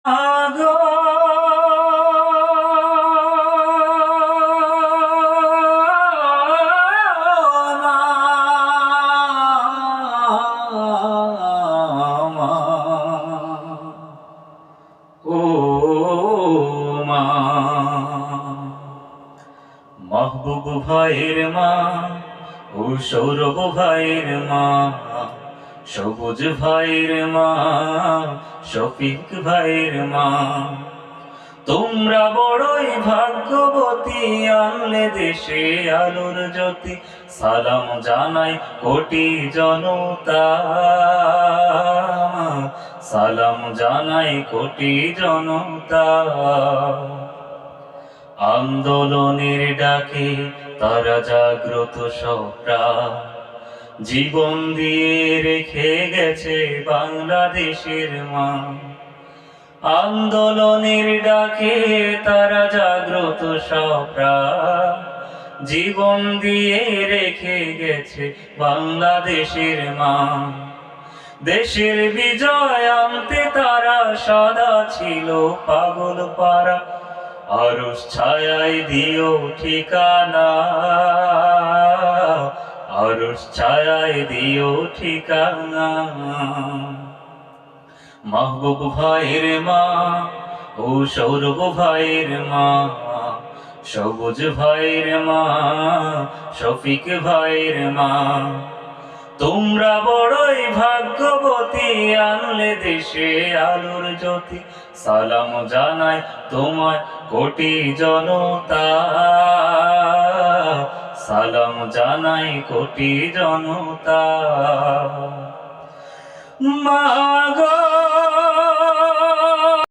আগো মা, ও মা, মাহবুব ভাইয়ের মা, ও সৌরভ ভাইয়ের মা, সবুজ ভাইয়ের মা, শফিক ভাইয়ের মা, তোমরা বড়ই ভাগ্যবতী, আনলে দেশে আলোর জ্যোতি। সালাম জানাই কোটি জনতা, সালাম জানাই কোটি জনতা। আন্দোলনের ডাকে তারা জাগ্রত সপ্রাণ, জীবন দিয়ে রেখে গেছে বাংলাদেশের মা। আন্দোলনের ডাকে তারা জাগ্রত সপ্রাণ, জীবন দিয়ে রেখে গেছে বাংলাদেশের মা। দেশের বিজয় আনতে তারা সদা ছিল পাগল পারা, আরশ ছায়ায় দিও ঠিকানা, আরশ ছায়ায় দিও ঠিকানা। মাহবুব ভাইয়ের মা, ও সৌরভ ভাইয়ের মা, সবুজ ভাইয়ের মা, শফিক ভাইয়ের মা, তোমরা বড়ই ভাগ্যবতী, আনলে দেশে আলোর জ্যোতি। সালাম জানাই তোমায় কোটি জনতা, সালাম জানাই কোটি জনতা। মা গো